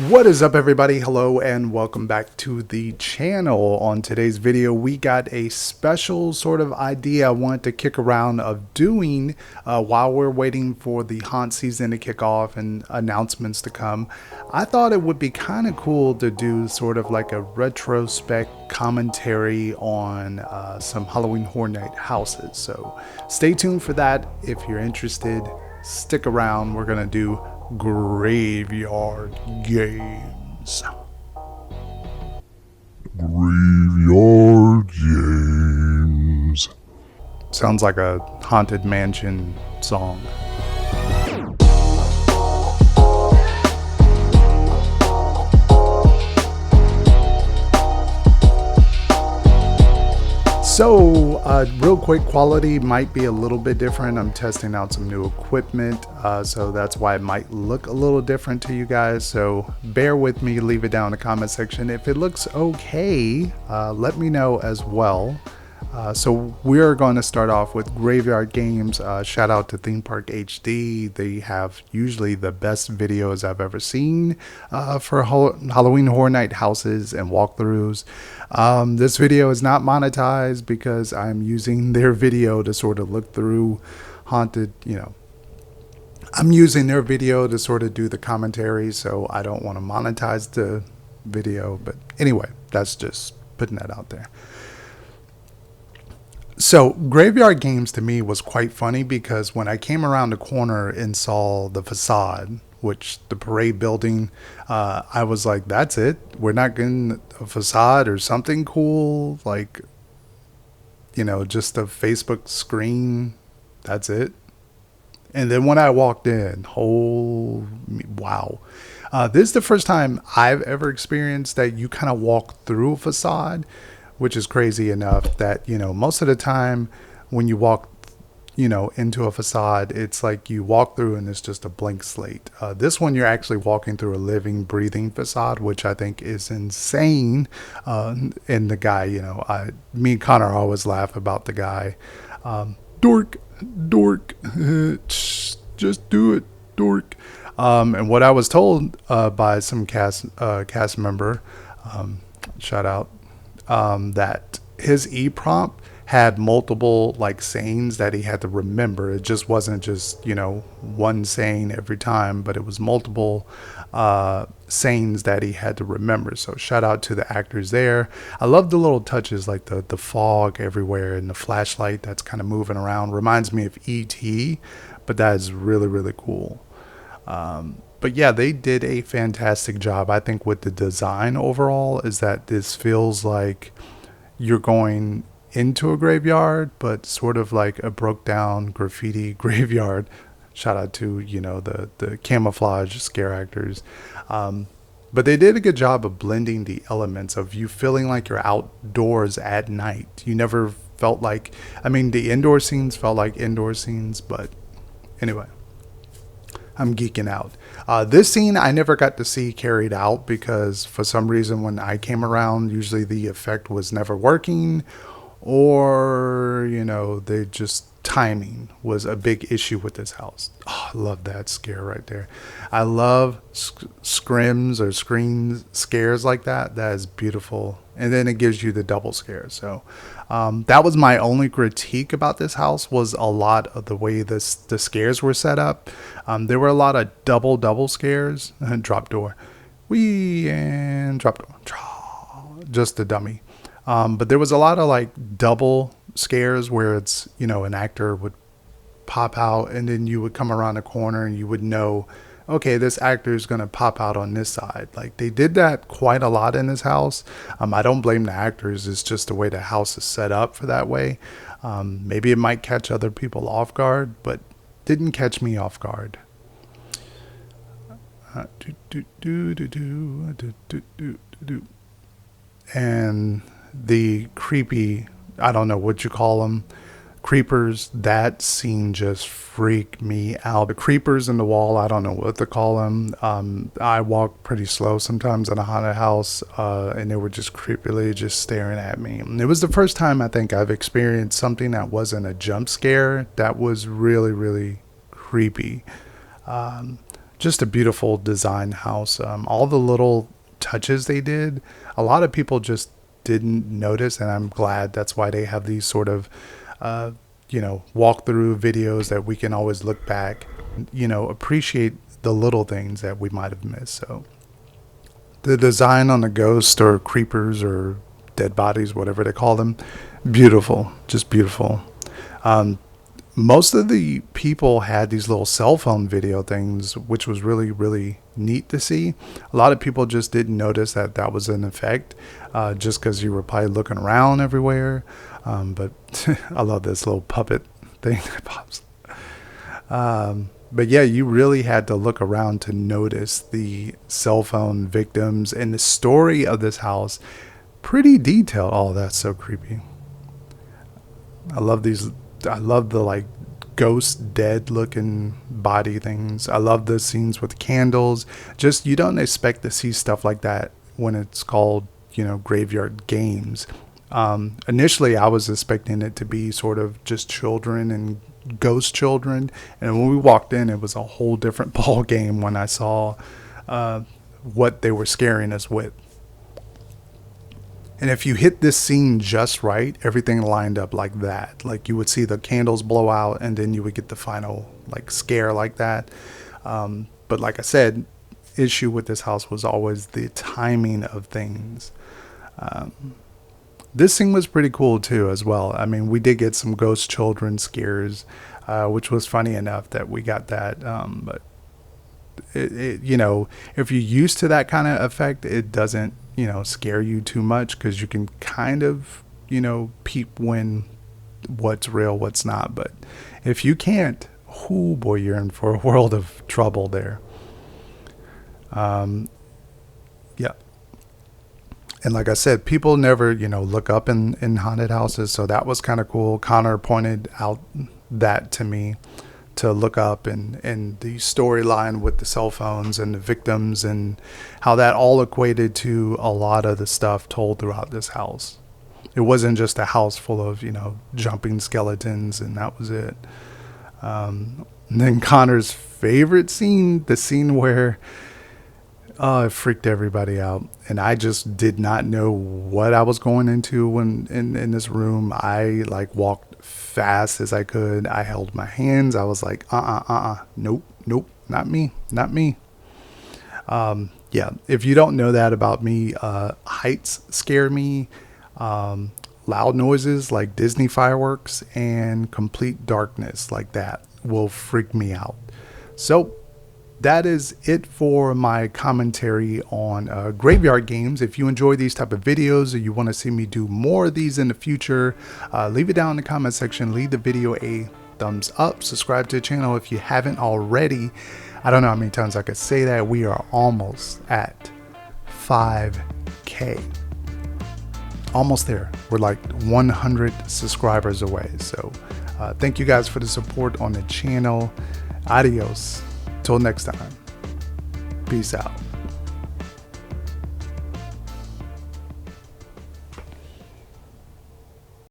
What is up, everybody? Hello and welcome back to the channel. On today's video we got a special sort of idea I wanted to kick around of doing while we're waiting for the haunt season to kick off and announcements to come. I thought it would be kind of cool to do sort of like a retrospect commentary on some Halloween Horror Night houses, so stay tuned for that. If you're interested, stick around. We're gonna do Graveyard Games. Graveyard Games. Sounds like a Haunted Mansion song. So real quick, quality might be a little bit different. I'm testing out some new equipment, so that's why it might look a little different to you guys. So bear with me, leave it down in the comment section. If it looks okay, let me know as well. So we're going to start off with Graveyard Games. Shout out to Theme Park HD. They have usually the best videos I've ever seen for Halloween Horror Night houses and walkthroughs. This video is not monetized because I'm using their video to sort of look through haunted, I'm using their video to sort of do the commentary, so I don't want to monetize the video. But anyway, that's just putting that out there. So Graveyard Games to me was quite funny because when I came around the corner and saw the facade, which the parade building, I was like, that's it? We're not getting a facade or something cool? Like, just a Facebook screen. That's it. And then when I walked in, wow. This is the first time I've ever experienced that you kind of walk through a facade, which is crazy enough that, most of the time when you walk, into a facade, it's like you walk through and it's just a blank slate. This one, you're actually walking through a living, breathing facade, which I think is insane. And the guy, me and Connor always laugh about the guy. Dork, just do it, dork. And what I was told by some cast member, shout out, that his e-prompt had multiple sayings that he had to remember. It just wasn't just one saying every time, but it was multiple sayings that he had to remember. So shout out to the actors there. I love the little touches like the fog everywhere and the flashlight that's kind of moving around. Reminds me of E.T., but that is really, really cool. But yeah, they did a fantastic job. I think with the design overall is that this feels like you're going into a graveyard, but sort of like a broke down graffiti graveyard. Shout out to, the camouflage scare actors. But they did a good job of blending the elements of you feeling like you're outdoors at night. You never felt like, the indoor scenes felt like indoor scenes, but anyway. I'm geeking out. This scene I never got to see carried out because for some reason when I came around, usually the effect was never working, or they just timing was a big issue with this house. Oh, I love that scare right there. I love scrims or screen scares like that. That is beautiful. And then it gives you the double scare. So that was my only critique about this house, was a lot of the way the scares were set up. There were a lot of double scares. Drop door. And drop door. Just a dummy. But there was a lot of double scares where it's, an actor would pop out and then you would come around the corner and you would know, okay, this actor is going to pop out on this side. They did that quite a lot in this house. I don't blame the actors. It's just the way the house is set up for that way. Maybe it might catch other people off guard, but didn't catch me off guard. And the creepy, I don't know what you call them, creepers, that scene just freaked me out. The creepers in the wall, I don't know what to call them. I walk pretty slow sometimes in a haunted house, and they were just creepily just staring at me. And it was the first time I think I've experienced something that wasn't a jump scare that was really, really creepy. just a beautiful design house. All the little touches they did, a lot of people just didn't notice, and I'm glad. That's why they have these sort of walkthrough videos that we can always look back, appreciate the little things that we might have missed. So the design on the ghosts or creepers or dead bodies, whatever they call them, beautiful, just beautiful. Most of the people had these little cell phone video things, which was really, really neat to see. A lot of people just didn't notice that that was an effect, just because you were probably looking around everywhere. But I love this little puppet thing that pops. But yeah, you really had to look around to notice the cell phone victims and the story of this house. Pretty detailed. Oh, that's so creepy. I love these. I love the like ghost dead looking body things. I love the scenes with candles. Just, you don't expect to see stuff like that when it's called, graveyard games. Initially I was expecting it to be sort of just children and ghost children, and when we walked in, it was a whole different ball game when I saw what they were scaring us with. And if you hit this scene just right, everything lined up like that. Like you would see the candles blow out, and then you would get the final like scare like that. But like I said, issue with this house was always the timing of things. This scene was pretty cool too as well. I mean, we did get some ghost children scares, which was funny enough that we got that. But it if you're used to that kind of effect, it doesn't scare you too much, because you can kind of peep when what's real, what's not. But if you can't, oh boy, you're in for a world of trouble there. Yeah. And like I said, people never look up in haunted houses, so that was kind of cool. Connor pointed out that to me, to look up, and the storyline with the cell phones and the victims and how that all equated to a lot of the stuff told throughout this house. It wasn't just a house full of jumping skeletons and that was it. And then Connor's favorite scene, the scene where it freaked everybody out, and I just did not know what I was going into when in this room. I like walked fast as I could. I held my hands. I was like, nope, not me. Yeah, if you don't know that about me, heights scare me. Loud noises like Disney fireworks and complete darkness like that will freak me out. So that is it for my commentary on graveyard games. If you enjoy these type of videos or you want to see me do more of these in the future, leave it down in the comment section. Leave the video a thumbs up. Subscribe to the channel if you haven't already. I don't know how many times I could say that. We are almost at 5K. Almost there. We're like 100 subscribers away. So thank you guys for the support on the channel. Adios. Till next time. Peace out.